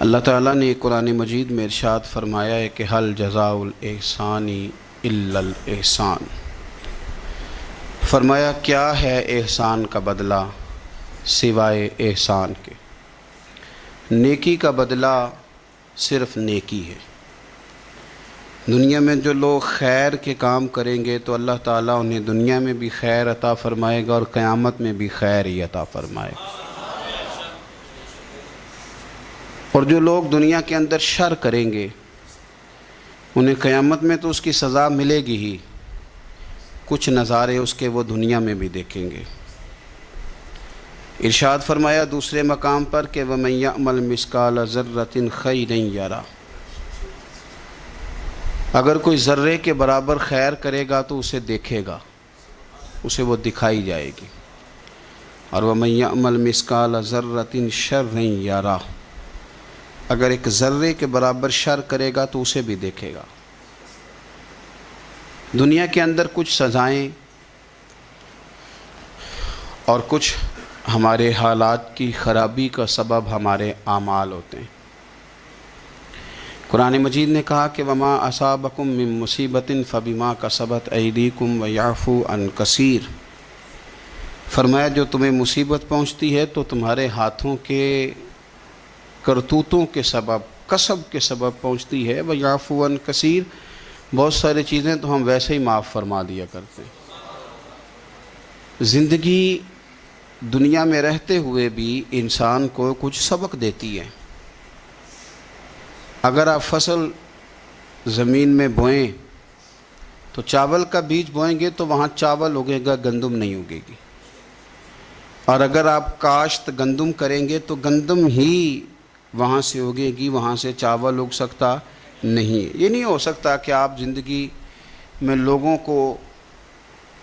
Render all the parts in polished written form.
اللہ تعالیٰ نے قرآن مجید میں ارشاد فرمایا ہے کہ حل جزاء الاحسان الا الاحسان۔ فرمایا کیا ہے احسان کا بدلہ سوائے احسان کے؟ نیکی کا بدلہ صرف نیکی ہے۔ دنیا میں جو لوگ خیر کے کام کریں گے تو اللہ تعالیٰ انہیں دنیا میں بھی خیر عطا فرمائے گا اور قیامت میں بھی خیر ہی عطا فرمائے گا۔ اور جو لوگ دنیا کے اندر شر کریں گے انہیں قیامت میں تو اس کی سزا ملے گی ہی، کچھ نظارے اس کے وہ دنیا میں بھی دیکھیں گے۔ ارشاد فرمایا دوسرے مقام پر کہ وَمَن يَعْمَلْ مِثْقَالَ ذَرَّةٍ خَيْرًا يَرَهُ، اگر کوئی ذرے کے برابر خیر کرے گا تو اسے دیکھے گا، اسے وہ دکھائی جائے گی۔ اور وَمَن يَعْمَلْ مِثْقَالَ ذَرَّةٍ شَرًّا يَرَهُ، اگر ایک ذرے کے برابر شر کرے گا تو اسے بھی دیکھے گا۔ دنیا کے اندر کچھ سزائیں اور کچھ ہمارے حالات کی خرابی کا سبب ہمارے اعمال ہوتے ہیں۔ قرآن مجید نے کہا کہ وما اصابکم من مصیبت فبما کسبت ایدیکم ویعفو عن کثیر، فرمایا جو تمہیں مصیبت پہنچتی ہے تو تمہارے ہاتھوں کے کرتوتوں کے سبب، کسب کے سبب پہنچتی ہے۔ ویعفو عن کثیر، بہت ساری چیزیں تو ہم ویسے ہی معاف فرما دیا کرتے ہیں۔ زندگی دنیا میں رہتے ہوئے بھی انسان کو کچھ سبق دیتی ہے۔ اگر آپ فصل زمین میں بوئیں تو چاول کا بیج بوئیں گے تو وہاں چاول اگے گا، گندم نہیں اگے گی۔ اور اگر آپ کاشت گندم کریں گے تو گندم ہی وہاں سے اگے گی، وہاں سے چاول اگ سکتا نہیں۔ یہ نہیں ہو سکتا کہ آپ زندگی میں لوگوں کو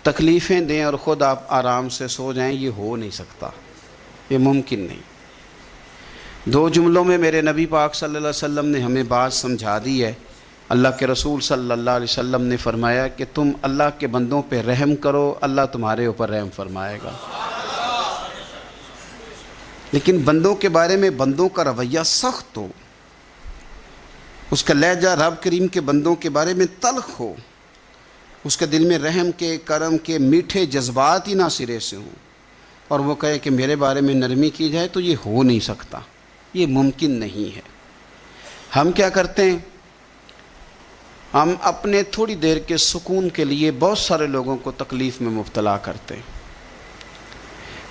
تکلیفیں دیں اور خود آپ آرام سے سو جائیں، یہ ہو نہیں سکتا، یہ ممکن نہیں۔ دو جملوں میں میرے نبی پاک صلی اللہ علیہ وسلم نے ہمیں بات سمجھا دی ہے۔ اللہ کے رسول صلی اللہ علیہ وسلم نے فرمایا کہ تم اللہ کے بندوں پہ رحم کرو، اللہ تمہارے اوپر رحم فرمائے گا۔ لیکن بندوں کے بارے میں بندوں کا رویہ سخت ہو، اس کا لہجہ رب کریم کے بندوں کے بارے میں تلخ ہو، اس کے دل میں رحم کے، کرم کے میٹھے جذبات ہی نہ سرے سے ہوں، اور وہ کہے کہ میرے بارے میں نرمی کی جائے، تو یہ ہو نہیں سکتا، یہ ممکن نہیں ہے۔ ہم کیا کرتے ہیں؟ ہم اپنے تھوڑی دیر کے سکون کے لیے بہت سارے لوگوں کو تکلیف میں مبتلا کرتے ہیں،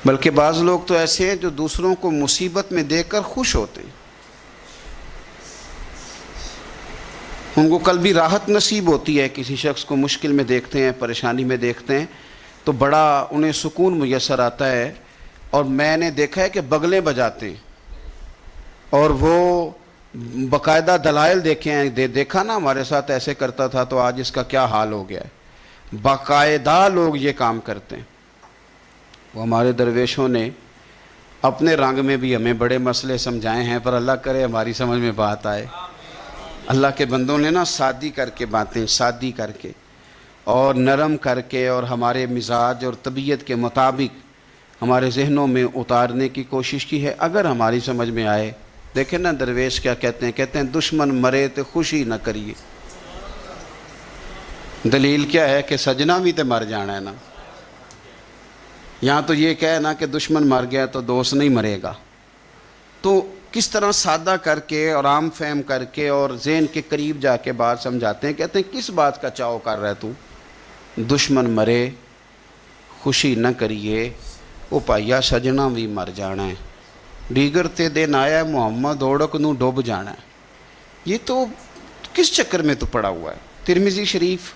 بلکہ بعض لوگ تو ایسے ہیں جو دوسروں کو مصیبت میں دیکھ کر خوش ہوتے ہیں، ان کو کل بھی راحت نصیب ہوتی ہے۔ کسی شخص کو مشکل میں دیکھتے ہیں، پریشانی میں دیکھتے ہیں تو بڑا انہیں سکون میسر آتا ہے، اور میں نے دیکھا ہے کہ بغلیں بجاتے ہیں، اور وہ باقاعدہ دلائل دیکھے ہیں، دیکھا نا ہمارے ساتھ ایسے کرتا تھا تو آج اس کا کیا حال ہو گیا ہے۔ باقاعدہ لوگ یہ کام کرتے ہیں۔ وہ ہمارے درویشوں نے اپنے رنگ میں بھی ہمیں بڑے مسئلے سمجھائے ہیں، پر اللہ کرے ہماری سمجھ میں بات آئے۔ اللہ کے بندوں نے نا سادی کر کے باتیں، سادی کر کے اور نرم کر کے اور ہمارے مزاج اور طبیعت کے مطابق ہمارے ذہنوں میں اتارنے کی کوشش کی ہے۔ اگر ہماری سمجھ میں آئے، دیکھیں نا درویش کیا کہتے ہیں دشمن مرے تو خوشی نہ کریے۔ دلیل کیا ہے کہ سجنا بھی تو مر جانا ہے نا۔ یہاں تو یہ کہے نا کہ دشمن مر گیا تو دوست نہیں مرے گا، تو کس طرح سادہ کر کے اور عام فہم کر کے اور ذہن کے قریب جا کے بات سمجھاتے ہیں۔ کہتے ہیں کس بات کا چاؤ کر رہا ہے تو؟ دشمن مرے خوشی نہ کریے، او پائیا سجنا بھی مر جانا ہے، دیگر تے دن آیا محمد اوڑک نو ڈوب جانا ہے۔ یہ تو کس چکر میں تو پڑا ہوا ہے؟ ترمذی شریف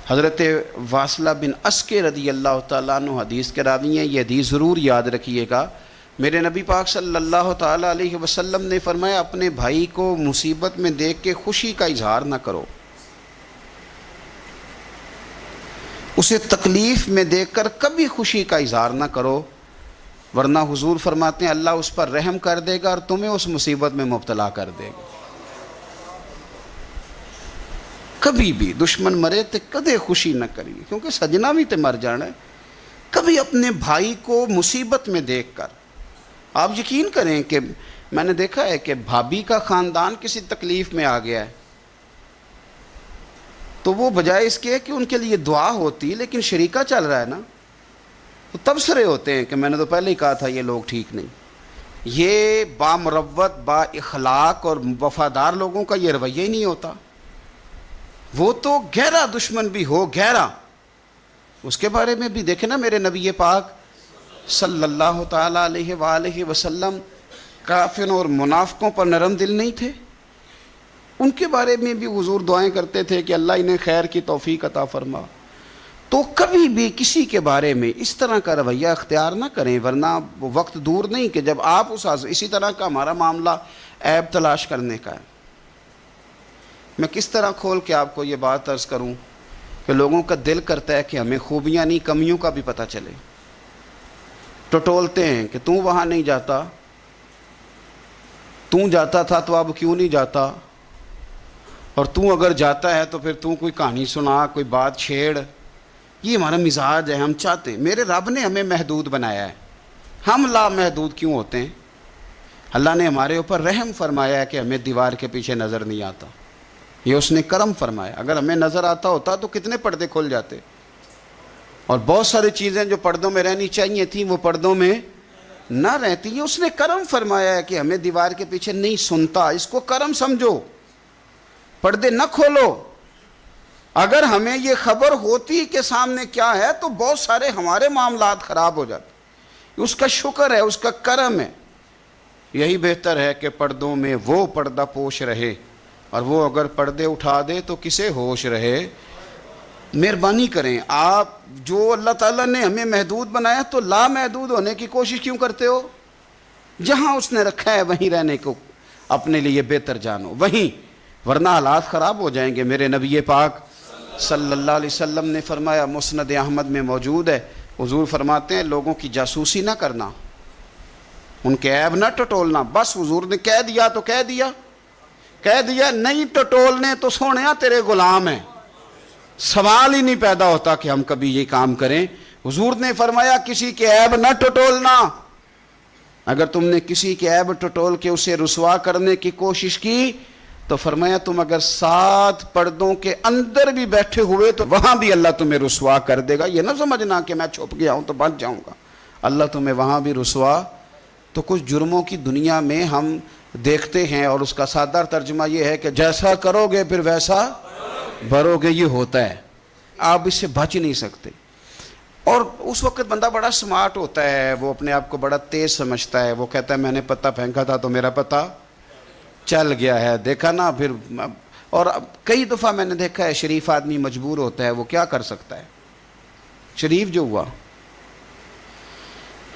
حضرت واصلہ بن اسکے رضی اللہ تعالیٰ عنہ حدیث کے راوی ہیں، یہ حدیث ضرور یاد رکھیے گا۔ میرے نبی پاک صلی اللہ تعالیٰ علیہ وسلم نے فرمایا اپنے بھائی کو مصیبت میں دیکھ کے خوشی کا اظہار نہ کرو، اسے تکلیف میں دیکھ کر کبھی خوشی کا اظہار نہ کرو، ورنہ حضور فرماتے ہیں اللہ اس پر رحم کر دے گا اور تمہیں اس مصیبت میں مبتلا کر دے گا۔ کبھی بھی دشمن مرے تو کدے خوشی نہ کریے، کیونکہ سجنا بھی تو مر جانا ہے۔ کبھی اپنے بھائی کو مصیبت میں دیکھ کر آپ یقین کریں کہ میں نے دیکھا ہے کہ بھابھی کا خاندان کسی تکلیف میں آ گیا ہے تو وہ بجائے اس کے کہ ان کے لیے دعا ہوتی، لیکن شریکہ چل رہا ہے نا، تو تبصرے ہوتے ہیں کہ میں نے تو پہلے ہی کہا تھا یہ لوگ ٹھیک نہیں۔ یہ بامروت، با اخلاق اور وفادار لوگوں کا یہ رویہ ہی نہیں ہوتا۔ وہ تو گہرا دشمن بھی ہو، گہرا، اس کے بارے میں بھی دیکھیں نا، میرے نبی پاک صلی اللہ تعالی علیہ وآلہ وسلم کافروں اور منافقوں پر نرم دل نہیں تھے؟ ان کے بارے میں بھی حضور دعائیں کرتے تھے کہ اللہ انہیں خیر کی توفیق عطا فرما۔ تو کبھی بھی کسی کے بارے میں اس طرح کا رویہ اختیار نہ کریں، ورنہ وہ وقت دور نہیں کہ جب آپ اسی طرح کا ہمارا معاملہ عیب تلاش کرنے کا ہے۔ میں کس طرح کھول کے آپ کو یہ بات عرض کروں کہ لوگوں کا دل کرتا ہے کہ ہمیں خوبیاں نہیں کمیوں کا بھی پتہ چلے۔ ٹٹولتے ہیں کہ تو وہاں نہیں جاتا، تو جاتا تھا تو اب کیوں نہیں جاتا، اور تو اگر جاتا ہے تو پھر تو کوئی کہانی سنا، کوئی بات چھیڑ۔ یہ ہمارا مزاج ہے، ہم چاہتے ہیں۔ میرے رب نے ہمیں محدود بنایا ہے، ہم لا محدود کیوں ہوتے ہیں؟ اللہ نے ہمارے اوپر رحم فرمایا ہے کہ ہمیں دیوار کے پیچھے نظر نہیں آتا، یہ اس نے کرم فرمایا۔ اگر ہمیں نظر آتا ہوتا تو کتنے پردے کھل جاتے، اور بہت ساری چیزیں جو پردوں میں رہنی چاہیے تھیں وہ پردوں میں نہ رہتی ہیں۔ اس نے کرم فرمایا ہے کہ ہمیں دیوار کے پیچھے نہیں سنتا، اس کو کرم سمجھو، پردے نہ کھولو۔ اگر ہمیں یہ خبر ہوتی کہ سامنے کیا ہے تو بہت سارے ہمارے معاملات خراب ہو جاتے۔ اس کا شکر ہے، اس کا کرم ہے۔ یہی بہتر ہے کہ پردوں میں وہ پردہ پوش رہے، اور وہ اگر پردے اٹھا دے تو کسے ہوش رہے۔ مہربانی کریں، آپ جو اللہ تعالیٰ نے ہمیں محدود بنایا تو لا محدود ہونے کی کوشش کیوں کرتے ہو؟ جہاں اس نے رکھا ہے وہیں رہنے کو اپنے لیے بہتر جانو، وہیں، ورنہ حالات خراب ہو جائیں گے۔ میرے نبی پاک صلی اللہ علیہ وسلم نے فرمایا، مسند احمد میں موجود ہے، حضور فرماتے ہیں لوگوں کی جاسوسی نہ کرنا، ان کے عیب نہ ٹٹولنا۔ بس حضور نے کہہ دیا تو کہہ دیا، نہیں ٹٹولنے تو سونیا تیرے غلام ہیں۔ سوال ہی نہیں پیدا ہوتا کہ ہم کبھی یہ کام کریں۔ حضور نے فرمایا کسی کے عیب نہ ٹٹولنا۔ اگر تم نے کسی کے عیب ٹٹول کے اسے رسوا کرنے کی کوشش کی تو فرمایا تم اگر 7 پردوں کے اندر بھی بیٹھے ہوئے تو وہاں بھی اللہ تمہیں رسوا کر دے گا۔ یہ نہ سمجھنا کہ میں چھپ گیا ہوں تو بچ جاؤں گا، اللہ تمہیں وہاں بھی رسوا۔ تو کچھ جرموں کی دنیا میں ہم دیکھتے ہیں، اور اس کا سادہ ترجمہ یہ ہے کہ جیسا کرو گے پھر ویسا بھرو گے، یہ ہوتا ہے، آپ اس سے بچ نہیں سکتے۔ اور اس وقت بندہ بڑا سمارٹ ہوتا ہے، وہ اپنے آپ کو بڑا تیز سمجھتا ہے، وہ کہتا ہے میں نے پتہ پھینکا تھا تو میرا پتہ چل گیا ہے، دیکھا نا پھر۔ اور کئی دفعہ میں نے دیکھا ہے شریف آدمی مجبور ہوتا ہے، وہ کیا کر سکتا ہے؟ شریف جو ہوا،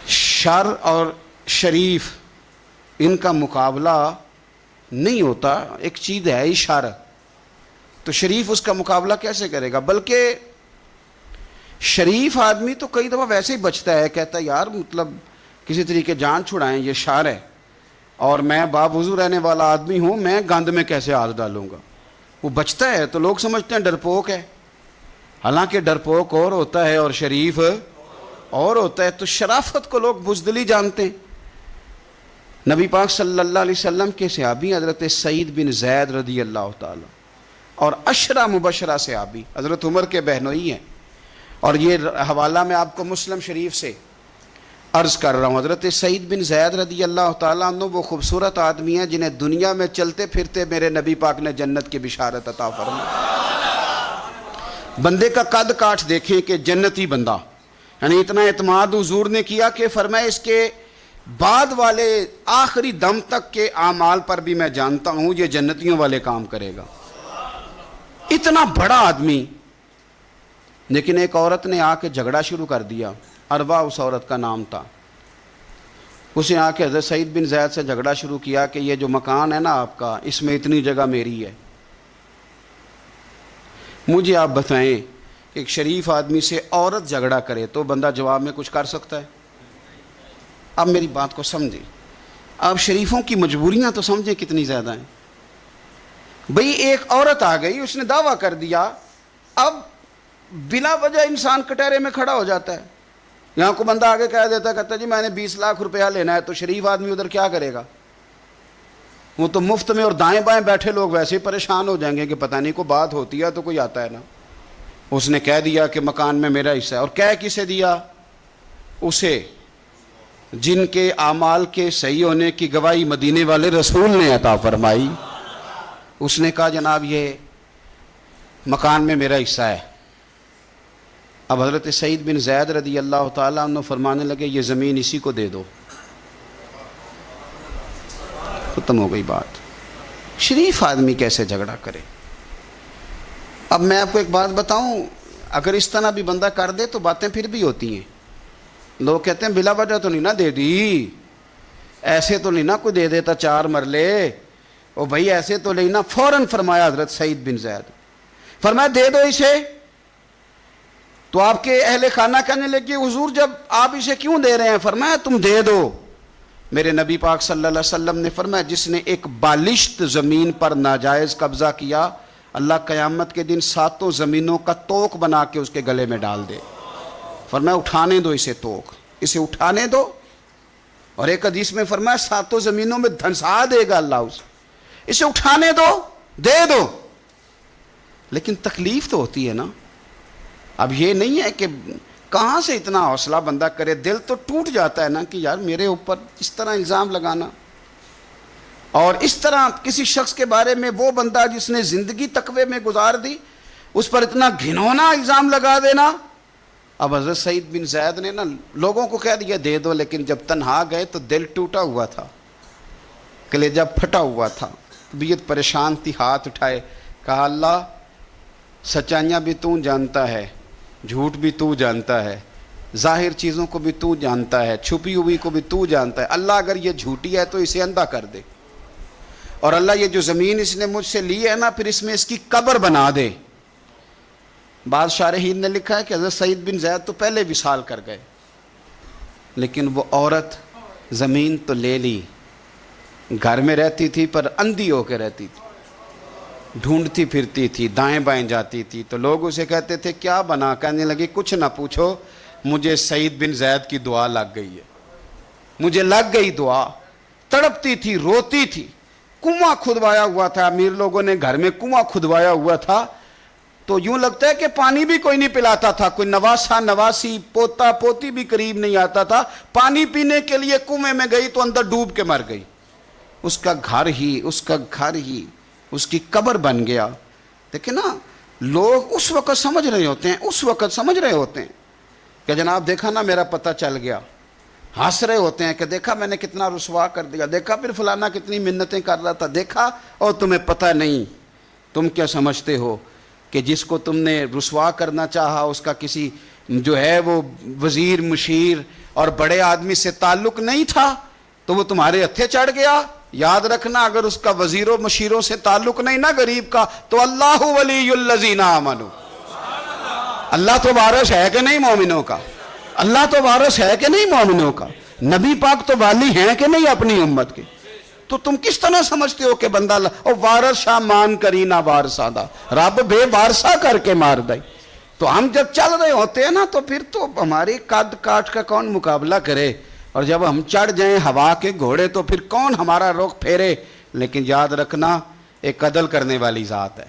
شر اور شریف ان کا مقابلہ نہیں ہوتا، ایک چیز ہے ہی شر، تو شریف اس کا مقابلہ کیسے کرے گا؟ بلکہ شریف آدمی تو کئی دفعہ ویسے ہی بچتا ہے، کہتا ہے یار مطلب کسی طریقے جان چھڑائیں، یہ شر ہے، اور میں باوضو رہنے والا آدمی ہوں، میں گند میں کیسے ہاتھ ڈالوں گا؟ وہ بچتا ہے تو لوگ سمجھتے ہیں ڈرپوک ہے، حالانکہ ڈرپوک اور ہوتا ہے اور شریف اور ہوتا ہے۔ تو شرافت کو لوگ بزدلی جانتے ہیں۔ نبی پاک صلی اللہ علیہ وسلم کے صحابی حضرت سعید بن زید رضی اللہ تعالی اور عشرہ مبشرہ صحابی حضرت عمر کے بہنوئی ہیں، اور یہ حوالہ میں آپ کو مسلم شریف سے عرض کر رہا ہوں۔ حضرت سعید بن زید رضی اللہ تعالیٰ عنہ وہ خوبصورت آدمی ہیں جنہیں دنیا میں چلتے پھرتے میرے نبی پاک نے جنت کی بشارت عطا فرمائی۔ بندے کا قد کاٹ دیکھیں کہ جنتی بندہ، یعنی اتنا اعتماد حضور نے کیا کہ فرمایا اس کے بعد والے آخری دم تک کے اعمال پر بھی میں جانتا ہوں یہ جنتیوں والے کام کرے گا۔ اتنا بڑا آدمی، لیکن ایک عورت نے آ کے جھگڑا شروع کر دیا، اروا اس عورت کا نام تھا۔ اسے آ کے حضرت سعید بن زید سے جھگڑا شروع کیا کہ یہ جو مکان ہے نا آپ کا، اس میں اتنی جگہ میری ہے، مجھے آپ بتائیں کہ ایک شریف آدمی سے عورت جھگڑا کرے تو بندہ جواب میں کچھ کر سکتا ہے؟ اب میری بات کو سمجھیں، اب شریفوں کی مجبوریاں تو سمجھیں کتنی زیادہ ہیں۔ بھئی ایک عورت آ گئی، اس نے دعویٰ کر دیا، اب بلا وجہ انسان کٹہرے میں کھڑا ہو جاتا ہے۔ یہاں کو بندہ آگے کہہ دیتا، کہتا جی میں نے 20 لاکھ روپیہ لینا ہے، تو شریف آدمی ادھر کیا کرے گا؟ وہ تو مفت میں، اور دائیں بائیں بیٹھے لوگ ویسے ہی پریشان ہو جائیں گے کہ پتہ نہیں کوئی بات ہوتی ہے تو کوئی آتا ہے نا۔ اس نے کہہ دیا کہ مکان میں میرا حصہ ہے، اور کہہ کسے دیا؟ اسے جن کے اعمال کے صحیح ہونے کی گواہی مدینے والے رسول نے عطا فرمائی۔ اس نے کہا جناب یہ مکان میں میرا حصہ ہے۔ اب حضرت سعید بن زید رضی اللہ تعالیٰ عنہ فرمانے لگے یہ زمین اسی کو دے دو، ختم ہو گئی بات۔ شریف آدمی کیسے جھگڑا کرے؟ اب میں آپ کو ایک بات بتاؤں، اگر اس طرح بھی بندہ کر دے تو باتیں پھر بھی ہوتی ہیں۔ لوگ کہتے ہیں بلا وجہ تو نہیں نہ دے دی، ایسے تو نہیں نہ کوئی دے دیتا 4 مرلے، او بھائی ایسے تو نہیں نہ۔ فوراً فرمایا حضرت سعید بن زید، فرمایا دے دو اسے۔ تو آپ کے اہل خانہ کہنے لگے حضور جب آپ اسے کیوں دے رہے ہیں؟ فرمایا تم دے دو۔ میرے نبی پاک صلی اللہ علیہ وسلم نے فرمایا جس نے ایک بالشت زمین پر ناجائز قبضہ کیا، اللہ قیامت کے دن 7 زمینوں کا توق بنا کے اس کے گلے میں ڈال دے۔ فرمایا اٹھانے دو اسے، توق اسے اٹھانے دو۔ اور ایک حدیث میں فرمایا 7 زمینوں میں دھنسا دے گا اللہ اسے اٹھانے دو، دے دو۔ لیکن تکلیف تو ہوتی ہے نا۔ اب یہ نہیں ہے کہ کہاں سے اتنا حوصلہ بندہ کرے، دل تو ٹوٹ جاتا ہے نا کہ یار میرے اوپر اس طرح الزام لگانا، اور اس طرح کسی شخص کے بارے میں وہ بندہ جس نے زندگی تقوی میں گزار دی اس پر اتنا گھنونا الزام لگا دینا۔ اب حضرت سعید بن زید نے نا لوگوں کو کہہ دیا دے دو، لیکن جب تنہا گئے تو دل ٹوٹا ہوا تھا، کلیجہ پھٹا ہوا تھا، طبیعت پریشان تھی، ہاتھ اٹھائے، کہا اللہ سچائیاں بھی تو جانتا ہے، جھوٹ بھی تو جانتا ہے، ظاہر چیزوں کو بھی تو جانتا ہے، چھپی ہوئی کو بھی تو جانتا ہے۔ اللہ اگر یہ جھوٹی ہے تو اسے اندھا کر دے، اور اللہ یہ جو زمین اس نے مجھ سے لی ہے نا پھر اس میں اس کی قبر بنا دے۔ بعض شارحین نے لکھا ہے کہ حضرت سعید بن زید تو پہلے وصال کر گئے، لیکن وہ عورت زمین تو لے لی، گھر میں رہتی تھی پر اندھی ہو کے رہتی تھی، ڈھونڈتی پھرتی تھی، دائیں بائیں جاتی تھی، تو لوگ اسے کہتے تھے کیا بنا؟ کہنے لگے کچھ نہ پوچھو، مجھے سعید بن زید کی دعا لگ گئی ہے، مجھے لگ گئی دعا۔ تڑپتی تھی، روتی تھی، کنواں کھدوایا ہوا تھا، امیر لوگوں نے گھر میں کنواں کھدوایا ہوا تھا، تو یوں لگتا ہے کہ پانی بھی کوئی نہیں پلاتا تھا، کوئی نواسا نواسی پوتا پوتی بھی قریب نہیں آتا تھا، پانی پینے کے لیے کنویں میں گئی تو اندر ڈوب کے مر گئی۔ اس کا گھر ہی اس کی قبر بن گیا۔ دیکھیں نا لوگ اس وقت سمجھ رہے ہوتے ہیں کہ جناب دیکھا نا میرا پتہ چل گیا، ہنس رہے ہوتے ہیں کہ دیکھا میں نے کتنا رسوا کر دیا، دیکھا پھر فلانا کتنی منتیں کر رہا تھا، دیکھا، اور تمہیں پتہ نہیں۔ تم کیا سمجھتے ہو کہ جس کو تم نے رسوا کرنا چاہا اس کا کسی جو ہے وہ وزیر مشیر اور بڑے آدمی سے تعلق نہیں تھا تو وہ تمہارے ہتھے چڑھ گیا؟ یاد رکھنا اگر اس کا وزیروں مشیروں سے تعلق نہیں نا غریب کا، تو اللہ ولی الذین آمنوا، اللہ تو وارث ہے کہ نہیں مومنوں کا؟ اللہ تو وارث ہے کہ نہیں مومنوں کا؟ نبی پاک تو والی ہیں کہ نہیں اپنی امت کے؟ تو تم کس طرح سمجھتے ہو کہ بندہ اور وارث شاہ مان کری نہ وارثہ دا، رب بے وارثہ کر کے مار دائی۔ تو ہم جب چل رہے ہوتے ہیں نا تو پھر تو ہماری قد کاٹ کا کون مقابلہ کرے، اور جب ہم چڑھ جائیں ہوا کے گھوڑے تو پھر کون ہمارا رخ پھیرے۔ لیکن یاد رکھنا ایک عدل کرنے والی ذات ہے،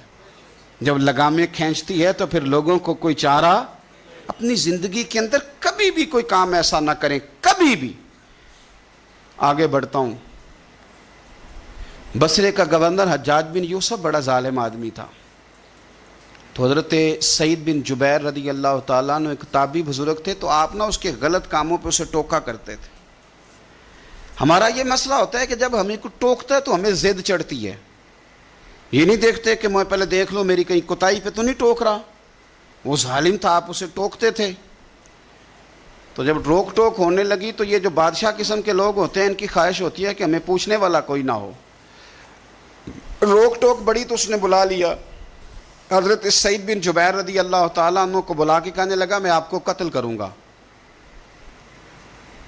جب لگامیں کھینچتی ہے تو پھر لوگوں کو کوئی چارہ، اپنی زندگی کے اندر کبھی بھی کوئی کام ایسا نہ کریں، کبھی بھی۔ آگے بڑھتا ہوں۔ بصرے کا گورنر حجاج بن یوسف بڑا ظالم آدمی تھا، تو حضرت سعید بن جبیر رضی اللہ تعالیٰ عنہ ایک تابعی بزرگ تھے، تو آپ نا اس کے غلط کاموں پہ اسے ٹوکا کرتے تھے۔ ہمارا یہ مسئلہ ہوتا ہے کہ جب ہمیں کو ٹوکتا ہے تو ہمیں ضد چڑھتی ہے، یہ نہیں دیکھتے کہ میں پہلے دیکھ لوں میری کہیں کوتاہی پہ تو نہیں ٹوک رہا۔ وہ ظالم تھا، آپ اسے ٹوکتے تھے۔ تو جب روک ٹوک ہونے لگی تو یہ جو بادشاہ قسم کے لوگ ہوتے ہیں ان کی خواہش ہوتی ہے کہ ہمیں پوچھنے والا کوئی نہ ہو۔ روک ٹوک بڑی تو اس نے بلا لیا حضرت سعید بن جبیر رضی اللہ تعالیٰ عنہ کو، بلا کے کہنے لگا میں آپ کو قتل کروں گا۔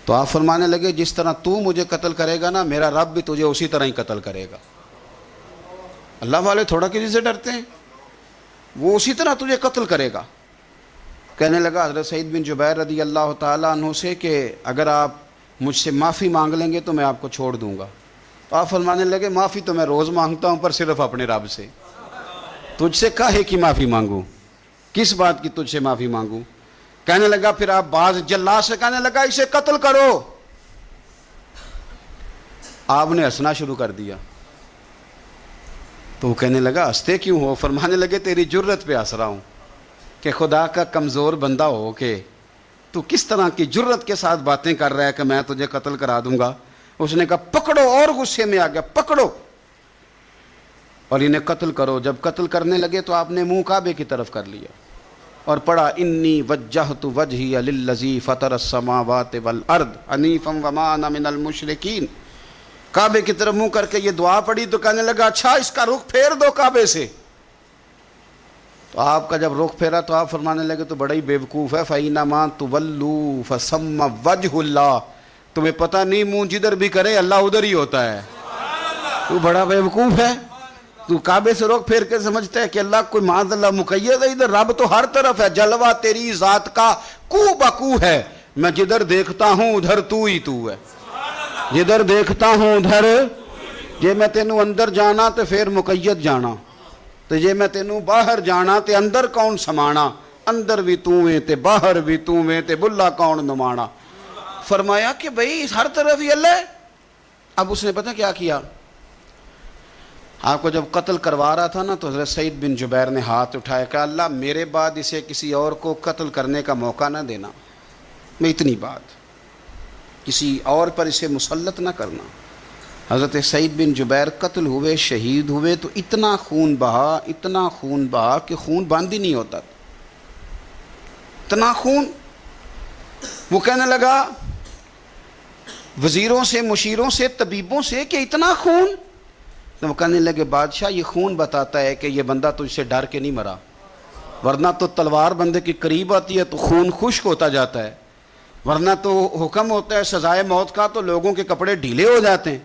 تو آپ فرمانے لگے جس طرح تو مجھے قتل کرے گا نا میرا رب بھی تجھے اسی طرح ہی قتل کرے گا۔ اللہ والے تھوڑا کسی سے ڈرتے ہیں، وہ اسی طرح تجھے قتل کرے گا۔ کہنے لگا حضرت سعید بن جبیر رضی اللہ تعالیٰ عنہ سے کہ اگر آپ مجھ سے معافی مانگ لیں گے تو میں آپ کو چھوڑ دوں گا۔ تو آپ فرمانے لگے معافی تو میں روز مانگتا ہوں پر صرف اپنے رب سے، تجھ سے کاہے کی معافی مانگوں، کس بات کی تجھ سے معافی مانگوں؟ کہنے لگا پھر آپ باز جلاد سے کہنے لگا اسے قتل کرو، آپ نے ہنسنا شروع کر دیا۔ تو وہ کہنے لگا ہنستے کیوں ہو؟ فرمانے لگے تیری جرت پہ ہنس رہا ہوں کہ خدا کا کمزور بندہ ہو کے تو کس طرح کی جرت کے ساتھ باتیں کر رہا ہے کہ میں تجھے قتل کرا دوں گا۔ اس نے کہا پکڑو، اور غصے میں آ گیا، پکڑو اور انہیں قتل کرو۔ جب قتل کرنے لگے تو آپ نے منہ کعبے کی طرف کر لیا اور پڑھا انی وجہت وجہی للذی فطر السماوات والارض حنیفا وما انا من المشرکین۔ کعبے کی طرف منہ کر کے یہ دعا پڑھی تو کہنے لگا اچھا اس کا رخ پھیر دو کعبے سے۔ تو آپ کا جب رخ پھیرا تو آپ فرمانے لگے تو بڑا ہی بیوقوف ہے، فَإِنَّمَا تُوَلُّوا فَثَمَّ وَجْهُ اللَّهِ، تمہیں پتہ نہیں منہ جدھر بھی کرے اللہ ادھر ہی ہوتا ہے۔ تو بڑا بیوقوف ہے، تو کعبے سے رخ پھیر کے سمجھتا ہے کہ اللہ کوئی معاذ اللہ مقید ہے، ادھر رب تو ہر طرف ہے، جلوہ تیری ذات کا کو بکو ہے، میں جدھر دیکھتا ہوں ادھر تو ہی تو ہے، جدھر دیکھتا ہوں ادھر، جے میں تینوں اندر جانا تو پھر مقید جانا، تو جے میں تینوں باہر جانا تے اندر کون سمانا، اندر بھی تو ہیں تے باہر بھی تو ہیں تے بلا کون نمانا۔ فرمایا کہ بھئی ہر طرف ہی اللہ ہے۔ اب اس نے پتہ کیا کیا، آپ کو جب قتل کروا رہا تھا نا تو حضرت سعید بن جبیر نے ہاتھ اٹھایا کہ اللہ میرے بعد اسے کسی اور کو قتل کرنے کا موقع نہ دینا، میں اتنی بات کسی اور پر اسے مسلط نہ کرنا۔ حضرت سعید بن جبیر قتل ہوئے، شہید ہوئے تو اتنا خون بہا، اتنا خون بہا کہ خون بند ہی نہیں ہوتا، اتنا خون۔ وہ کہنے لگا وزیروں سے، مشیروں سے، طبیبوں سے کہ اتنا خون؟ تو وہ کہنے لگے بادشاہ یہ خون بتاتا ہے کہ یہ بندہ تجھ سے ڈر کے نہیں مرا، ورنہ تو تلوار بندے کے قریب آتی ہے تو خون خشک ہوتا جاتا ہے، ورنہ تو حکم ہوتا ہے سزائے موت کا تو لوگوں کے کپڑے ڈھیلے ہو جاتے ہیں،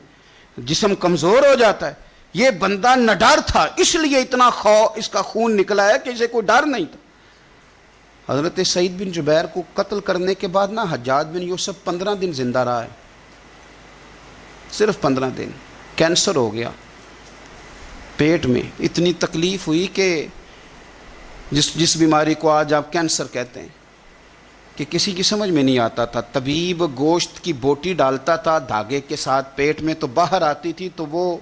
جسم کمزور ہو جاتا ہے۔ یہ بندہ نہ ڈر تھا اس لیے اتنا اس کا خون نکلا ہے کہ اسے کوئی ڈر نہیں تھا۔ حضرت سعید بن جبیر کو قتل کرنے کے بعد نا حجاج بن یوسف 15 دن زندہ رہا ہے، صرف 15 دن۔ کینسر ہو گیا پیٹ میں، اتنی تکلیف ہوئی کہ جس بیماری کو آج آپ کینسر کہتے ہیں کہ کسی کی سمجھ میں نہیں آتا تھا۔ طبیب گوشت کی بوٹی ڈالتا تھا دھاگے کے ساتھ پیٹ میں تو باہر آتی تھی تو وہ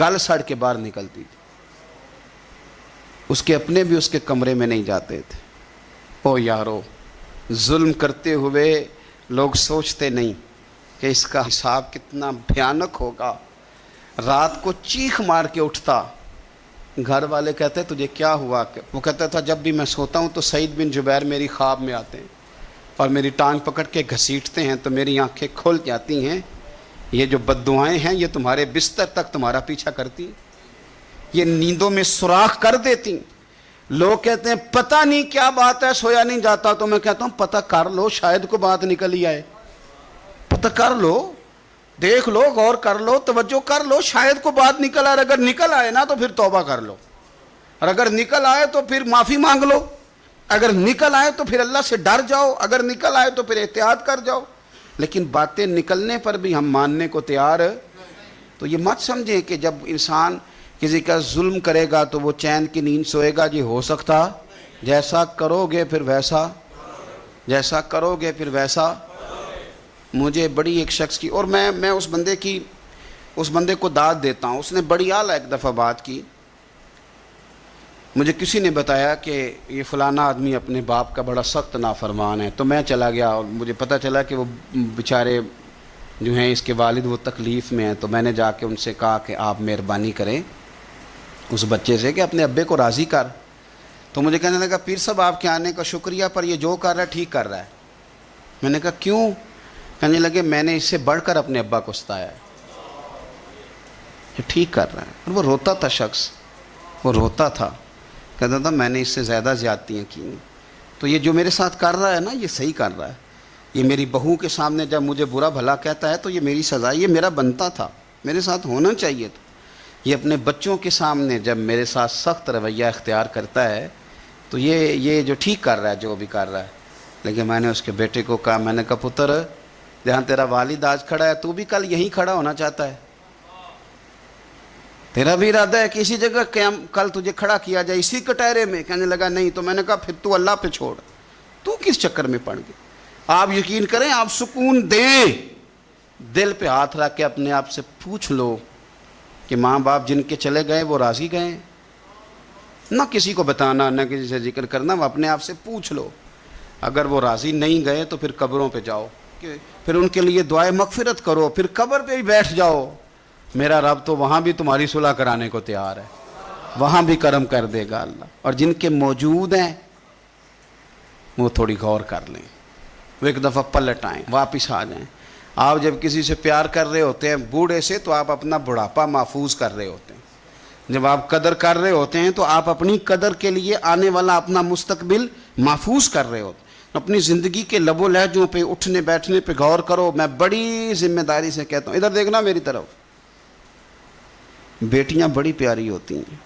گل سڑ کے باہر نکلتی تھی، اس کے اپنے بھی اس کے کمرے میں نہیں جاتے تھے۔ او یارو، ظلم کرتے ہوئے لوگ سوچتے نہیں کہ اس کا حساب کتنا بھیانک ہوگا۔ رات کو چیخ مار کے اٹھتا، گھر والے کہتے تجھے کیا ہوا؟ وہ کہتا تھا جب بھی میں سوتا ہوں تو سعید بن جبیر میری خواب میں آتے ہیں اور میری ٹانگ پکڑ کے گھسیٹتے ہیں تو میری آنکھیں کھل جاتی ہیں، یہ جو بد دعائیں ہیں یہ تمہارے بستر تک تمہارا پیچھا کرتی، یہ نیندوں میں سوراخ کر دیتی۔ لوگ کہتے ہیں پتہ نہیں کیا بات ہے سویا نہیں جاتا، تو میں کہتا ہوں پتہ کر لو، شاید کو بات نکل ہی آئے، پتہ کر لو، دیکھ لو، غور کر لو، توجہ کر لو، شاید کو بات نکل آئے۔ اگر نکل آئے نا تو پھر توبہ کر لو، اور اگر نکل آئے تو پھر معافی مانگ لو، اگر نکل آئے تو پھر اللہ سے ڈر جاؤ، اگر نکل آئے تو پھر احتیاط کر جاؤ۔ لیکن باتیں نکلنے پر بھی ہم ماننے کو تیار، تو یہ مت سمجھیں کہ جب انسان کسی کا ظلم کرے گا تو وہ چین کی نیند سوئے گا، یہ ہو سکتا، جیسا کرو گے پھر ویسا، جیسا کرو گے پھر ویسا۔ مجھے بڑی ایک شخص کی، اور میں اس بندے کو داد دیتا ہوں، اس نے بڑی اعلیٰ ایک دفعہ بات کی، مجھے کسی نے بتایا کہ یہ فلانا آدمی اپنے باپ کا بڑا سخت نافرمان ہے، تو میں چلا گیا اور مجھے پتہ چلا کہ وہ بیچارے جو ہیں اس کے والد وہ تکلیف میں ہیں، تو میں نے جا کے ان سے کہا کہ آپ مہربانی کریں اس بچے سے کہ اپنے ابے کو راضی کر۔ تو مجھے کہنے لگا پیر صاحب آپ کے آنے کا شکریہ، پر یہ جو کر رہا ہے ٹھیک کر رہا ہے۔ میں نے کہا کیوں؟ کہنے لگے میں نے اس سے بڑھ کر اپنے ابا کو ستایا ہے، یہ ٹھیک کر رہا ہے۔ اور وہ روتا تھا شخص، وہ روتا تھا، کہتا تھا میں نے اس سے زیادہ زیادتیاں کی، تو یہ جو میرے ساتھ کر رہا ہے نا یہ صحیح کر رہا ہے، یہ میری بہو کے سامنے جب مجھے برا بھلا کہتا ہے تو یہ میری سزا، یہ میرا بنتا تھا، میرے ساتھ ہونا چاہیے تھا۔ یہ اپنے بچوں کے سامنے جب میرے ساتھ سخت رویہ اختیار کرتا ہے تو یہ جو ٹھیک کر رہا ہے جو بھی کر رہا ہے۔ لیکن میں نے اس کے بیٹے کو کہا، میں نے کہا پتر جہاں تیرا والد آج کھڑا ہے تو بھی کل یہیں کھڑا ہونا چاہتا ہے، تیرا بھی ارادہ ہے کہ اسی جگہ کل تجھے کھڑا کیا جائے اسی کٹہرے میں؟ کہنے لگا نہیں. تو میں نے کہا پھر تو اللہ پہ چھوڑ, تو کس چکر میں پڑ گئے؟ آپ یقین کریں, آپ سکون دیں, دل پہ ہاتھ رکھ کے اپنے آپ سے پوچھ لو کہ ماں باپ جن کے چلے گئے وہ راضی گئے؟ نہ کسی کو بتانا, نہ کسی سے ذکر کرنا, وہ اپنے آپ سے پوچھ لو. اگر وہ راضی نہیں گئے تو پھر قبروں پہ جاؤ, پھر ان کے لیے دعائے مغفرت کرو, پھر قبر پہ بھی بیٹھ جاؤ. میرا رب تو وہاں بھی تمہاری صلح کرانے کو تیار ہے, وہاں بھی کرم کر دے گا اللہ. اور جن کے موجود ہیں وہ تھوڑی غور کر لیں, وہ ایک دفعہ پلٹ آئیں, واپس آ جائیں. آپ جب کسی سے پیار کر رہے ہوتے ہیں بوڑھے سے, تو آپ اپنا بڑھاپا محفوظ کر رہے ہوتے ہیں. جب آپ قدر کر رہے ہوتے ہیں تو آپ اپنی قدر کے لیے آنے والا اپنا مستقبل محفوظ کر رہے ہوتے ہیں. اپنی زندگی کے لب و لہجوں پہ, اٹھنے بیٹھنے پہ غور کرو. میں بڑی ذمہ داری سے کہتا ہوں, ادھر دیکھنا میری طرف. بیٹیاں بڑی پیاری ہوتی ہیں,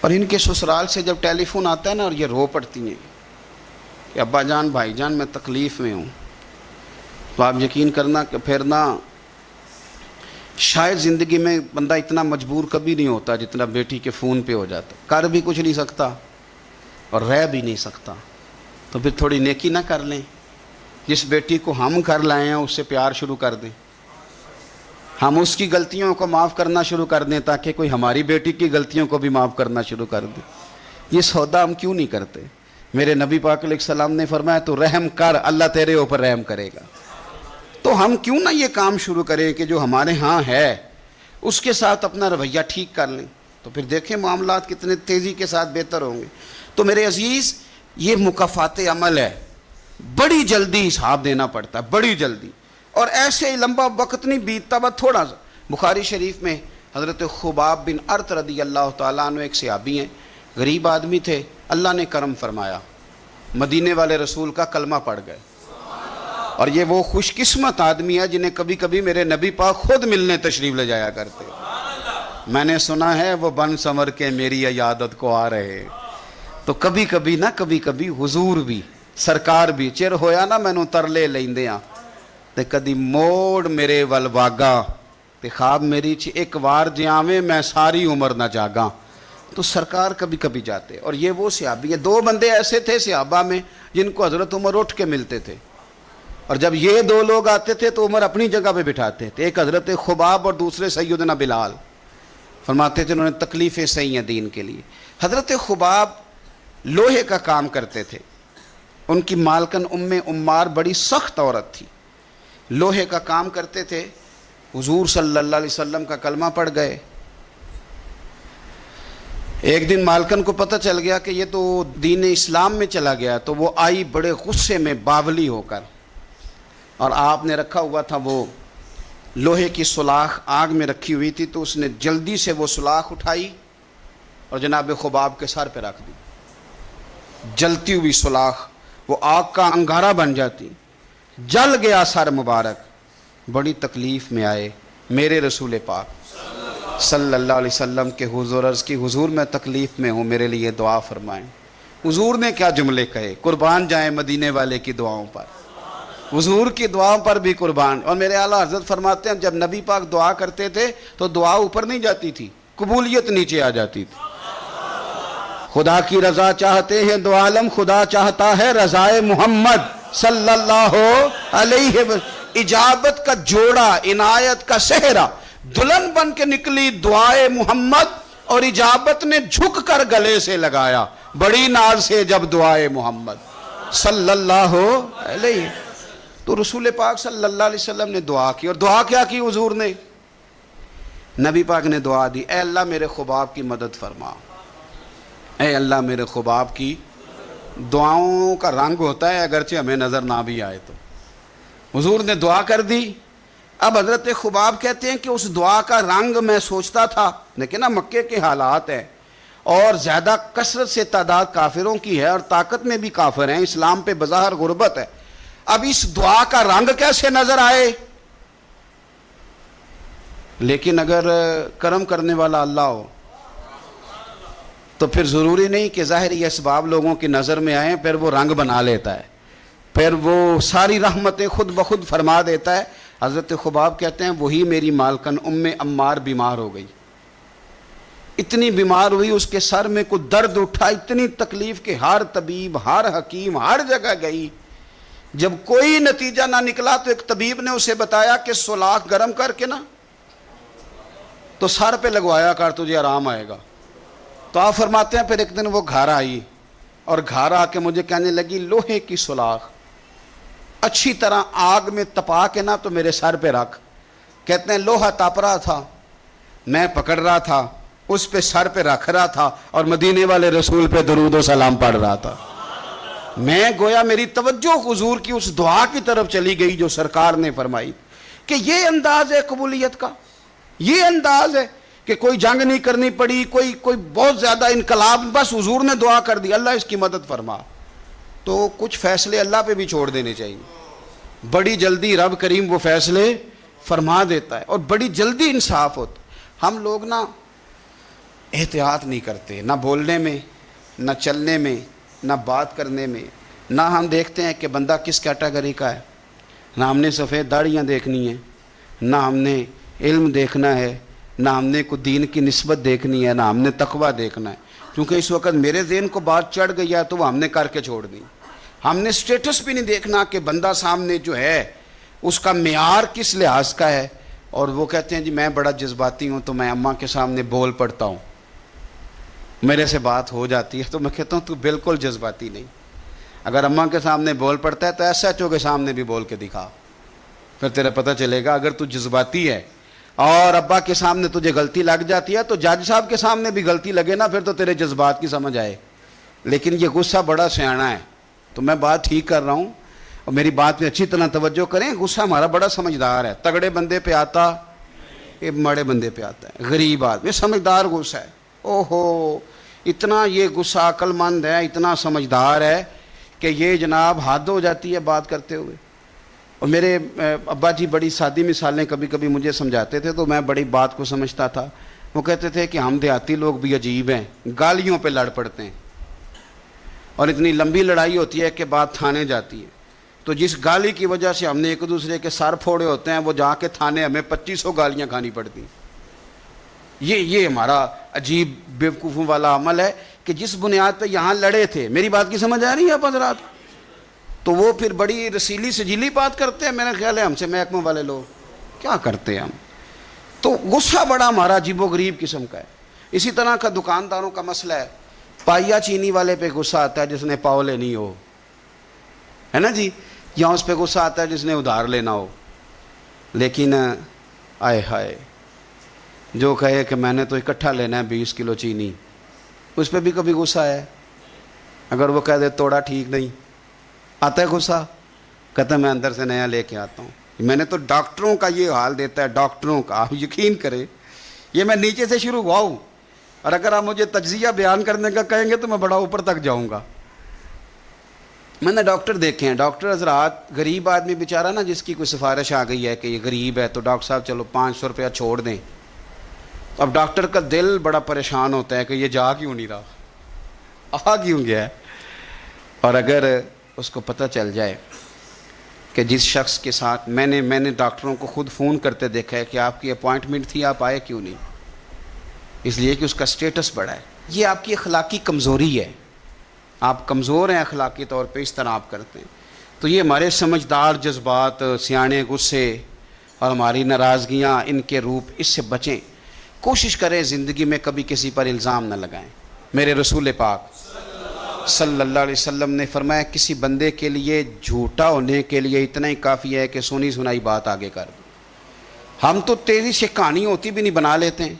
اور ان کے سسرال سے جب ٹیلی فون آتا ہے نا, اور یہ رو پڑتی ہیں کہ ابا جان بھائی جان میں تکلیف میں ہوں, تو آپ یقین کرنا کہ پھر نا شاید زندگی میں بندہ اتنا مجبور کبھی نہیں ہوتا جتنا بیٹی کے فون پہ ہو جاتا. کر بھی کچھ نہیں سکتا اور رہ بھی نہیں سکتا, تو پھر تھوڑی نیکی نہ کر لیں. جس بیٹی کو ہم گھر لائے ہیں اس سے پیار شروع کر دیں, ہم اس کی غلطیوں کو معاف کرنا شروع کر دیں, تاکہ کوئی ہماری بیٹی کی غلطیوں کو بھی معاف کرنا شروع کر دے. یہ سودا ہم کیوں نہیں کرتے؟ میرے نبی پاک علیہ السلام نے فرمایا تو رحم کر, اللہ تیرے اوپر رحم کرے گا. تو ہم کیوں نہ یہ کام شروع کریں کہ جو ہمارے ہاں ہے اس کے ساتھ اپنا رویہ ٹھیک کر لیں, تو پھر دیکھیں معاملات کتنے تیزی کے ساتھ بہتر ہوں گے. تو میرے عزیز, یہ مکافات عمل ہے, بڑی جلدی حساب دینا پڑتا ہے, بڑی جلدی, اور ایسے ہی لمبا وقت نہیں بیتتا, بس تھوڑا سا. بخاری شریف میں حضرت خباب بن ارت رضی اللہ تعالیٰ عنہ ایک صحابی ہیں, غریب آدمی تھے, اللہ نے کرم فرمایا, مدینے والے رسول کا کلمہ پڑھ گئے. اور یہ وہ خوش قسمت آدمی ہے جنہیں کبھی کبھی میرے نبی پاک خود ملنے تشریف لے جایا کرتے. میں نے سنا ہے وہ بن سمر کے میری عیادت کو آ رہے. تو کبھی کبھی نہ کبھی کبھی حضور بھی سرکار بھی چر ہویا نا مینوں ترلے لیندے آ, تے کدی موڑ میرے ول واگا, تے خواب میری چ ایک وار جاویں میں ساری عمر نہ جاگا. تو سرکار کبھی کبھی جاتے. اور یہ وہ صحابی ہیں, دو بندے ایسے تھے صحابہ میں جن کو حضرت عمر اٹھ کے ملتے تھے, اور جب یہ دو لوگ آتے تھے تو عمر اپنی جگہ پہ بٹھاتے تھے. ایک حضرت خباب اور دوسرے سیدنا بلال. فرماتے تھے انہوں نے تکلیفیں سہی ہیں دین کے لیے. حضرت خباب لوہے کا کام کرتے تھے, ان کی مالکن عمار بڑی سخت عورت تھی, لوہے کا کام کرتے تھے. حضور صلی اللہ علیہ وسلم کا کلمہ پڑھ گئے. ایک دن مالکن کو پتہ چل گیا کہ یہ تو دین اسلام میں چلا گیا, تو وہ آئی بڑے غصے میں باولی ہو کر, اور آپ نے رکھا ہوا تھا وہ لوہے کی سلاخ آگ میں رکھی ہوئی تھی, تو اس نے جلدی سے وہ سلاخ اٹھائی اور جناب خباب کے سر پہ رکھ دی. جلتی ہوئی سلاخ وہ آگ کا انگارہ بن جاتی, جل گیا سر مبارک. بڑی تکلیف میں آئے, میرے رسول پاک صلی اللہ علیہ وسلم کے حضور عرض کی, حضور میں تکلیف میں ہوں, میرے لیے دعا فرمائیں. حضور نے کیا جملے کہے, قربان جائیں مدینے والے کی دعاؤں پر, حضور کی دعاؤں پر بھی قربان. اور میرے اعلیٰ حضرت فرماتے ہیں جب نبی پاک دعا کرتے تھے تو دعا اوپر نہیں جاتی تھی, قبولیت نیچے آ جاتی تھی. خدا کی رضا چاہتے ہیں دو عالم, خدا چاہتا ہے رضائے محمد صلی اللہ علیہ وسلم. اجابت کا جوڑا, عنایت کا صحرا, دلہن بن کے نکلی دعائے محمد, اور اجابت نے جھک کر گلے سے لگایا بڑی ناز سے جب دعائے محمد صلی اللہ علیہ. تو رسول پاک صلی اللہ علیہ وسلم نے دعا کی, اور دعا کیا کی حضور نے؟ نبی پاک نے دعا دی, اے اللہ میرے خباب کی مدد فرما, اے اللہ میرے خباب کی. دعاؤں کا رنگ ہوتا ہے اگرچہ ہمیں نظر نہ بھی آئے. تو حضور نے دعا کر دی. اب حضرت خباب کہتے ہیں کہ اس دعا کا رنگ میں سوچتا تھا, لیکن نا مکے کے حالات ہیں اور زیادہ کثرت سے تعداد کافروں کی ہے, اور طاقت میں بھی کافر ہیں, اسلام پہ بظاہر غربت ہے. اب اس دعا کا رنگ کیسے نظر آئے؟ لیکن اگر کرم کرنے والا اللہ ہو تو پھر ضروری نہیں کہ ظاہری اسباب لوگوں کی نظر میں آئیں, پھر وہ رنگ بنا لیتا ہے, پھر وہ ساری رحمتیں خود بخود فرما دیتا ہے. حضرت خباب کہتے ہیں وہی میری مالکن عمار بیمار ہو گئی، اتنی بیمار ہوئی اس کے سر میں کوئی درد اٹھا، اتنی تکلیف کہ ہر طبیب ہر حکیم ہر جگہ گئی، جب کوئی نتیجہ نہ نکلا تو ایک طبیب نے اسے بتایا کہ سولاخ گرم کر کے نا تو سر پہ لگوایا کر، تجھے آرام آئے گا۔ تو آپ فرماتے ہیں پھر ایک دن وہ گھر آئی اور گھر آ کے مجھے کہنے لگی لوہے کی سولاخ اچھی طرح آگ میں تپا کے نا تو میرے سر پہ رکھ۔ کہتے ہیں لوہا تپ رہا تھا، میں پکڑ رہا تھا، اس پہ سر پہ رکھ رہا تھا اور مدینے والے رسول پہ درود و سلام پڑھ رہا تھا۔ میں گویا میری توجہ حضور کی اس دعا کی طرف چلی گئی جو سرکار نے فرمائی کہ یہ انداز ہے قبولیت کا، یہ انداز ہے کہ کوئی جنگ نہیں کرنی پڑی، کوئی بہت زیادہ انقلاب، بس حضور نے دعا کر دی اللہ اس کی مدد فرما۔ تو کچھ فیصلے اللہ پہ بھی چھوڑ دینے چاہیے، بڑی جلدی رب کریم وہ فیصلے فرما دیتا ہے اور بڑی جلدی انصاف ہوتا۔ ہم لوگ نا احتیاط نہیں کرتے، نہ بولنے میں، نہ چلنے میں، نہ بات کرنے میں، نہ ہم دیکھتے ہیں کہ بندہ کس کیٹیگری کا ہے، نہ ہم نے سفید داڑیاں دیکھنی ہیں، نہ ہم نے علم دیکھنا ہے، نہ ہم نے کوئی دین کی نسبت دیکھنی ہے، نہ ہم نے تقویٰ دیکھنا ہے، کیونکہ اس وقت میرے ذہن کو بات چڑھ گئی ہے تو وہ ہم نے کر کے چھوڑ دی۔ ہم نے سٹیٹس بھی نہیں دیکھنا کہ بندہ سامنے جو ہے اس کا معیار کس لحاظ کا ہے۔ اور وہ کہتے ہیں جی میں بڑا جذباتی ہوں تو میں اماں کے سامنے بول پڑتا ہوں، میرے سے بات ہو جاتی ہے، تو میں کہتا ہوں تو بالکل جذباتی نہیں، اگر اماں کے سامنے بول پڑتا ہے تو ایس ایچ او کے سامنے بھی بول کے دکھا، پھر تیرا پتہ چلے گا۔ اگر تو جذباتی ہے اور ابا کے سامنے تجھے غلطی لگ جاتی ہے تو جج صاحب کے سامنے بھی غلطی لگے نا، پھر تو تیرے جذبات کی سمجھ آئے۔ لیکن یہ غصہ بڑا سیاںا ہے، تو میں بات ٹھیک کر رہا ہوں اور میری بات میں اچھی طرح توجہ کریں، غصہ ہمارا بڑا سمجھدار ہے، تگڑے بندے پہ آتا یہ مڑے بندے پہ آتا ہے، غریب آدمی سمجھدار غصہ ہے، اوہو اتنا یہ غصہ عقل مند ہے، اتنا سمجھدار ہے کہ یہ جناب حد ہو جاتی ہے بات کرتے ہوئے۔ اور میرے ابا جی بڑی سادی مثالیں کبھی کبھی مجھے سمجھاتے تھے تو میں بڑی بات کو سمجھتا تھا۔ وہ کہتے تھے کہ ہم دیہاتی لوگ بھی عجیب ہیں، گالیوں پہ لڑ پڑتے ہیں اور اتنی لمبی لڑائی ہوتی ہے کہ بات تھانے جاتی ہے، تو جس گالی کی وجہ سے ہم نے ایک دوسرے کے سر پھوڑے ہوتے ہیں وہ جا کے تھانے ہمیں 2500 گالیاں کھانی پڑتی ہیں۔ یہ ہمارا عجیب بیوقوفوں والا عمل ہے کہ جس بنیاد پہ یہاں لڑے تھے، میری بات کی سمجھ آ رہی ہے آپ حضرات، تو وہ پھر بڑی رسیلی سجیلی بات کرتے ہیں۔ میرا خیال ہے ہم سے محکموں والے لوگ کیا کرتے ہیں ہم، تو غصہ بڑا ہمارا عجیب و غریب قسم کا ہے۔ اسی طرح کا دکانداروں کا مسئلہ ہے، پائیا چینی والے پہ غصہ آتا ہے جس نے پاؤ لینی ہو، ہے نا جی، یا اس پہ غصہ آتا ہے جس نے ادھار لینا ہو، لیکن آئے ہائے جو کہے کہ میں نے تو اکٹھا لینا ہے 20 کلو چینی، اس پہ بھی کبھی غصہ ہے؟ اگر وہ کہہ دے توڑا ٹھیک نہیں، آتا ہے غصہ؟ کہتا ہے میں اندر سے نیا لے کے آتا ہوں۔ میں نے تو ڈاکٹروں کا یہ حال دیتا ہے، ڈاکٹروں کا، آپ یقین کریں یہ میں نیچے سے شروع ہوا ہوں، اور اگر آپ مجھے تجزیہ بیان کرنے کا کہیں گے تو میں بڑا اوپر تک جاؤں گا۔ میں نے ڈاکٹر دیکھے ہیں، ڈاکٹر حضرات، غریب آدمی بیچارہ نا جس کی کوئی سفارش آ گئی ہے کہ یہ غریب ہے تو ڈاکٹر صاحب چلو 500 روپیہ چھوڑ دیں، اب ڈاکٹر کا دل بڑا پریشان ہوتا ہے کہ یہ جا کیوں نہیں رہا، آ کیوں گیا ہے۔ اور اگر اس کو پتہ چل جائے کہ جس شخص کے ساتھ میں نے ڈاکٹروں کو خود فون کرتے دیکھا ہے کہ آپ کی اپوائنٹمنٹ تھی آپ آئے کیوں نہیں، اس لیے کہ اس کا سٹیٹس بڑا ہے۔ یہ آپ کی اخلاقی کمزوری ہے، آپ کمزور ہیں اخلاقی طور پہ، اس طرح آپ کرتے ہیں۔ تو یہ ہمارے سمجھدار جذبات، سیانے غصے اور ہماری ناراضگیاں، ان کے روپ، اس سے بچیں۔ کوشش کریں زندگی میں کبھی کسی پر الزام نہ لگائیں۔ میرے رسول پاک صلی اللہ علیہ وسلم نے فرمایا کسی بندے کے لیے جھوٹا ہونے کے لیے اتنا ہی کافی ہے کہ سنی سنائی بات آگے کر دو۔ ہم تو تیزی سے کہانی ہوتی بھی نہیں بنا لیتے ہیں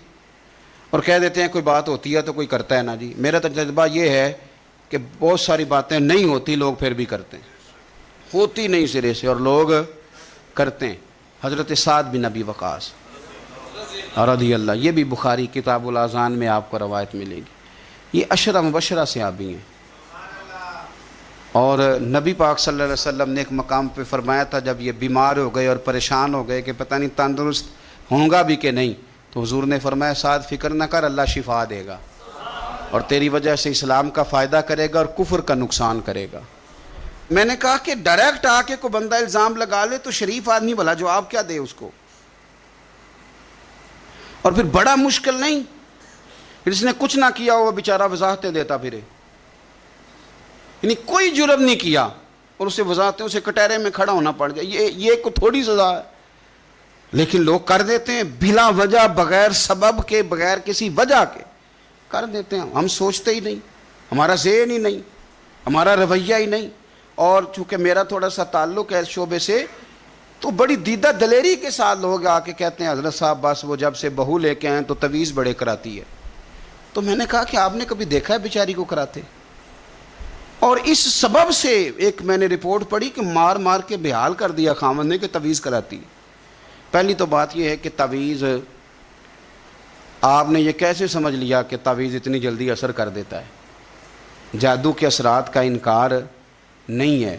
اور کہہ دیتے ہیں کوئی بات ہوتی ہے تو کوئی کرتا ہے نا جی۔ میرا تجربہ یہ ہے کہ بہت ساری باتیں نہیں ہوتی لوگ پھر بھی کرتے ہیں، ہوتی نہیں سرے سے اور لوگ کرتے ہیں۔ حضرت سعد بن ابی وقاص رضی اللہ، یہ بھی بخاری کتاب الاذان میں آپ کو روایت ملے گی، یہ عشرہ مبشرہ صحابی ہیں، اور نبی پاک صلی اللہ علیہ وسلم نے ایک مقام پہ فرمایا تھا جب یہ بیمار ہو گئے اور پریشان ہو گئے کہ پتہ نہیں تندرست ہوں گا بھی کہ نہیں، تو حضور نے فرمایا سعد فکر نہ کر، اللہ شفا دے گا اور تیری وجہ سے اسلام کا فائدہ کرے گا اور کفر کا نقصان کرے گا۔ میں نے کہا کہ ڈائریکٹ آ کے کوئی بندہ الزام لگا لے تو شریف آدمی بھلا جواب کیا دے اس کو؟ اور پھر بڑا مشکل نہیں، جس نے کچھ نہ کیا ہوا بیچارہ وضاحتیں دیتا پھرے، یعنی کوئی جرم نہیں کیا اور اسے وضاحتیں، اسے کٹہرے میں کھڑا ہونا پڑ جائے، یہ کوئی تھوڑی سزا ہے؟ لیکن لوگ کر دیتے ہیں بلا وجہ، بغیر سبب کے، بغیر کسی وجہ کے کر دیتے ہیں. ہم سوچتے ہی نہیں، ہمارا ذہن ہی نہیں، ہمارا رویہ ہی نہیں. اور چونکہ میرا تھوڑا سا تعلق ہے اس شعبے سے، تو بڑی دیدہ دلیری کے ساتھ لوگ آ کے کہتے ہیں حضرت صاحب بس وہ جب سے بہو لے کے آئیں تو تویز بڑے کراتی ہے. تو میں نے کہا کہ آپ نے کبھی دیکھا ہے بیچاری کو کراتے؟ اور اس سبب سے ایک میں نے رپورٹ پڑھی کہ مار مار کے بحال کر دیا خامن نے کہ تویز کراتی ہے. پہلی تو بات یہ ہے کہ تعویذ، آپ نے یہ کیسے سمجھ لیا کہ تعویذ اتنی جلدی اثر کر دیتا ہے؟ جادو کے اثرات کا انکار نہیں ہے،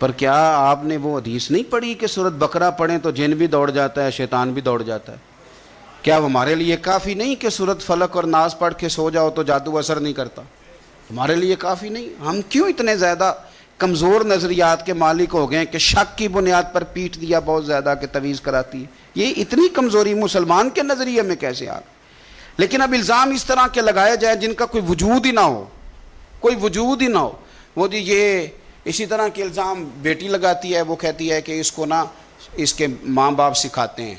پر کیا آپ نے وہ حدیث نہیں پڑھی کہ سورۃ بقرہ پڑھیں تو جن بھی دوڑ جاتا ہے، شیطان بھی دوڑ جاتا ہے؟ کیا وہ ہمارے لیے کافی نہیں کہ سورۃ فلق اور ناس پڑھ کے سو جاؤ تو جادو اثر نہیں کرتا؟ ہمارے لیے کافی نہیں؟ ہم کیوں اتنے زیادہ کمزور نظریات کے مالک ہو گئے کہ شک کی بنیاد پر پیٹ دیا بہت زیادہ کہ تویز کراتی ہے؟ یہ اتنی کمزوری مسلمان کے نظریے میں کیسے آ گئی؟ لیکن اب الزام اس طرح کے لگائے جائیں جن کا کوئی وجود ہی نہ ہو، کوئی وجود ہی نہ ہو. وہ جی یہ اسی طرح کے الزام بیٹی لگاتی ہے، وہ کہتی ہے کہ اس کو نا اس کے ماں باپ سکھاتے ہیں،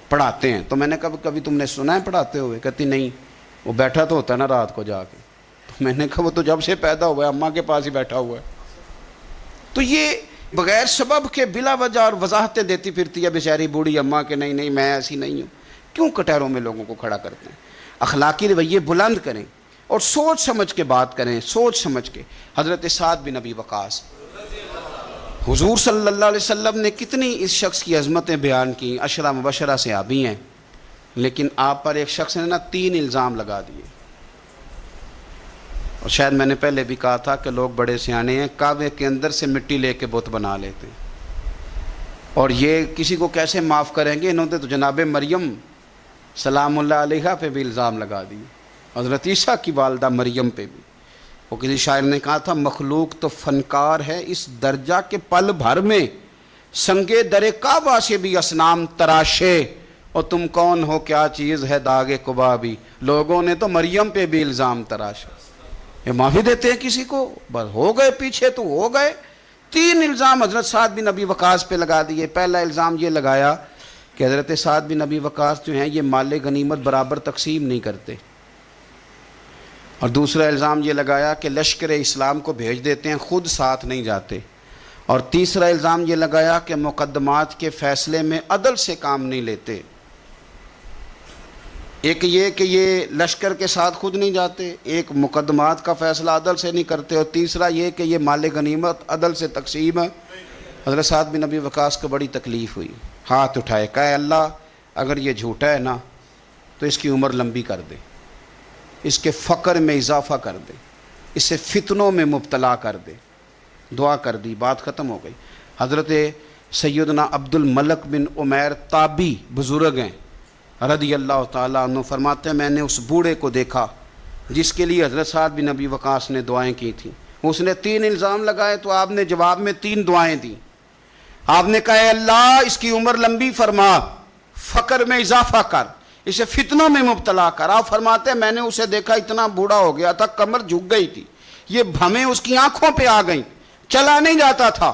پڑھاتے ہیں. تو میں نے کہا کبھی تم نے سنا ہے پڑھاتے ہوئے؟ کہتی نہیں، وہ بیٹھا تو ہوتا ہے نا رات کو جا کے. تو میں نے کہا وہ تو جب سے پیدا ہوا ہے اماں کے پاس ہی بیٹھا ہوا ہے. تو یہ بغیر سبب کے بلا وجہ اور وضاحتیں دیتی پھرتی ہے بیچاری بوڑھی اماں کہ نہیں نہیں میں ایسی نہیں ہوں. کیوں کٹہروں میں لوگوں کو کھڑا کرتے ہیں؟ اخلاقی رویے بلند کریں اور سوچ سمجھ کے بات کریں، سوچ سمجھ کے. حضرت سعد بن ابی وقاص، حضور صلی اللہ علیہ وسلم نے کتنی اس شخص کی عظمتیں بیان کی، عشرہ مبشرہ صحابی ہیں، لیکن آپ پر ایک شخص نے نا 3 الزام لگا دیے. اور شاید میں نے پہلے بھی کہا تھا کہ لوگ بڑے سیانے ہیں، کعبے کے اندر سے مٹی لے کے بت بنا لیتے ہیں. اور یہ کسی کو کیسے معاف کریں گے؟ انہوں نے تو جناب مریم سلام اللہ علیہا پہ بھی الزام لگا دیے، حضرت عیسیٰ کی والدہ مریم پہ بھی. وہ کسی شاعر نے کہا تھا مخلوق تو فنکار ہے اس درجہ کے پل بھر میں، سنگے در کعبہ سے بھی اصنام تراشے، اور تم کون ہو کیا چیز ہے داغ قبا بھی. لوگوں نے تو مریم پہ بھی الزام تراشا. یہ معافی دیتے ہیں کسی کو؟ بس ہو گئے پیچھے تو ہو گئے. 3 الزام حضرت سعد بن ابی وقاص پہ لگا دیے. پہلا الزام یہ لگایا کہ حضرت سعد بن ابی وقاص جو ہیں یہ مال غنیمت برابر تقسیم نہیں کرتے. اور دوسرا الزام یہ لگایا کہ لشکر اسلام کو بھیج دیتے ہیں، خود ساتھ نہیں جاتے. اور تیسرا الزام یہ لگایا کہ مقدمات کے فیصلے میں عدل سے کام نہیں لیتے. ایک یہ کہ یہ لشکر کے ساتھ خود نہیں جاتے، ایک مقدمات کا فیصلہ عدل سے نہیں کرتے، اور تیسرا یہ کہ یہ مال غنیمت عدل سے تقسیم ہے. حضرت سعد بن ابی وقاص کو بڑی تکلیف ہوئی، ہاتھ اٹھائے، کہا اللہ اگر یہ جھوٹا ہے نا تو اس کی عمر لمبی کر دے، اس کے فقر میں اضافہ کر دے، اسے فتنوں میں مبتلا کر دے. دعا کر دی، بات ختم ہو گئی. حضرت سیدنا عبد الملک بن عمیر تابی بزرگ ہیں رضی اللہ تعالیٰ عنہ، فرماتے ہیں میں نے اس بوڑھے کو دیکھا جس کے لیے حضرت سعد بن ابی وقاص نے دعائیں کی تھیں. اس نے 3 الزام لگائے تو آپ نے جواب میں 3 دعائیں دیں. آپ نے کہا اے اللہ اس کی عمر لمبی فرما، فقر میں اضافہ کر، اسے فتنوں میں مبتلا کر. آپ فرماتے ہیں میں نے اسے دیکھا اتنا بوڑھا ہو گیا تھا، کمر جھک گئی تھی، یہ بھمیں اس کی آنکھوں پہ آ گئیں، چلا نہیں جاتا تھا.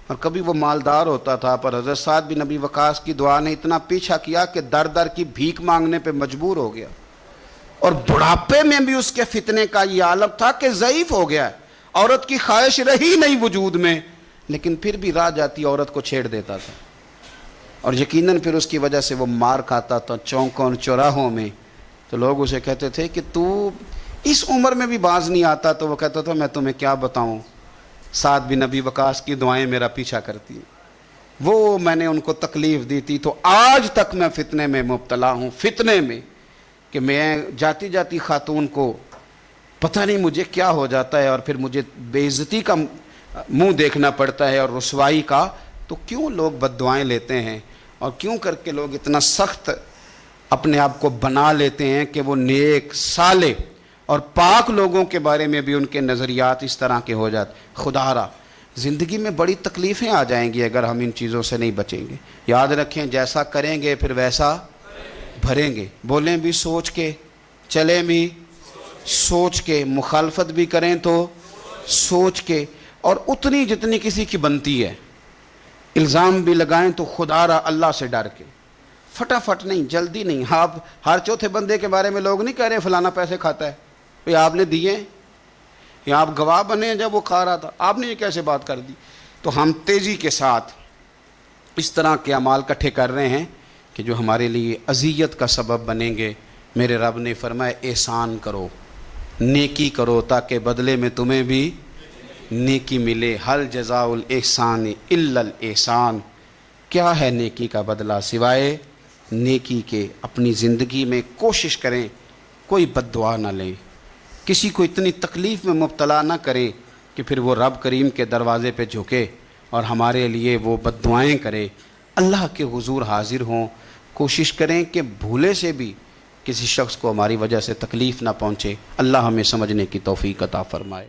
اور کبھی وہ مالدار ہوتا تھا، پر حضرت سعد بن ابی وقاص کی دعا نے اتنا پیچھا کیا کہ در در کی بھیک مانگنے پہ مجبور ہو گیا. اور بڑھاپے میں بھی اس کے فتنے کا یہ عالم تھا کہ ضعیف ہو گیا ہے، عورت کی خواہش رہی نہیں وجود میں، لیکن پھر بھی راہ جاتی عورت کو چھیڑ دیتا تھا. اور یقیناً پھر اس کی وجہ سے وہ مار کھاتا تھا چوکوں اور چوراہوں میں. تو لوگ اسے کہتے تھے کہ تو اس عمر میں بھی باز نہیں آتا. تو وہ کہتا تھا میں تمہیں کیا بتاؤں، سعد بن ابی وقاص کی دعائیں میرا پیچھا کرتی ہیں، وہ میں نے ان کو تکلیف دی تھی تو آج تک میں فتنے میں مبتلا ہوں. فتنے میں کہ میں جاتی جاتی خاتون کو پتہ نہیں مجھے کیا ہو جاتا ہے، اور پھر مجھے بے عزتی کا منہ دیکھنا پڑتا ہے اور رسوائی کا. تو کیوں لوگ بد دعائیں لیتے ہیں، اور کیوں کر کے لوگ اتنا سخت اپنے آپ کو بنا لیتے ہیں کہ وہ نیک صالح اور پاک لوگوں کے بارے میں بھی ان کے نظریات اس طرح کے ہو جاتے. خدا را زندگی میں بڑی تکلیفیں آ جائیں گی اگر ہم ان چیزوں سے نہیں بچیں گے. یاد رکھیں جیسا کریں گے پھر ویسا بھریں گے. بولیں بھی سوچ کے, چلیں بھی سوچ کے, مخالفت بھی کریں تو سوچ کے, اور اتنی جتنی کسی کی بنتی ہے. الزام بھی لگائیں تو خدا را اللہ سے ڈر کے, فٹافٹ نہیں, جلدی نہیں. آپ ہر چوتھے بندے کے بارے میں لوگ نہیں کہہ رہے فلانا پیسے کھاتا ہے, بھئی آپ نے دیے یا آپ گواہ بنے جب وہ کھا رہا تھا, آپ نے یہ کیسے بات کر دی. تو ہم تیزی کے ساتھ اس طرح کے اعمال اکٹھے کر رہے ہیں کہ جو ہمارے لیے اذیت کا سبب بنیں گے. میرے رب نے فرمایا احسان کرو, نیکی کرو تاکہ بدلے میں تمہیں بھی نیکی ملے. حل جزاء الاحسان الا الاحسان. کیا ہے نیکی کا بدلہ سوائے نیکی کے. اپنی زندگی میں کوشش کریں کوئی بد دعا نہ لیں, کسی کو اتنی تکلیف میں مبتلا نہ کرے کہ پھر وہ رب کریم کے دروازے پہ جھکے اور ہمارے لیے وہ بد دعائیں کرے. اللہ کے حضور حاضر ہوں. کوشش کریں کہ بھولے سے بھی کسی شخص کو ہماری وجہ سے تکلیف نہ پہنچے. اللہ ہمیں سمجھنے کی توفیق عطا فرمائے.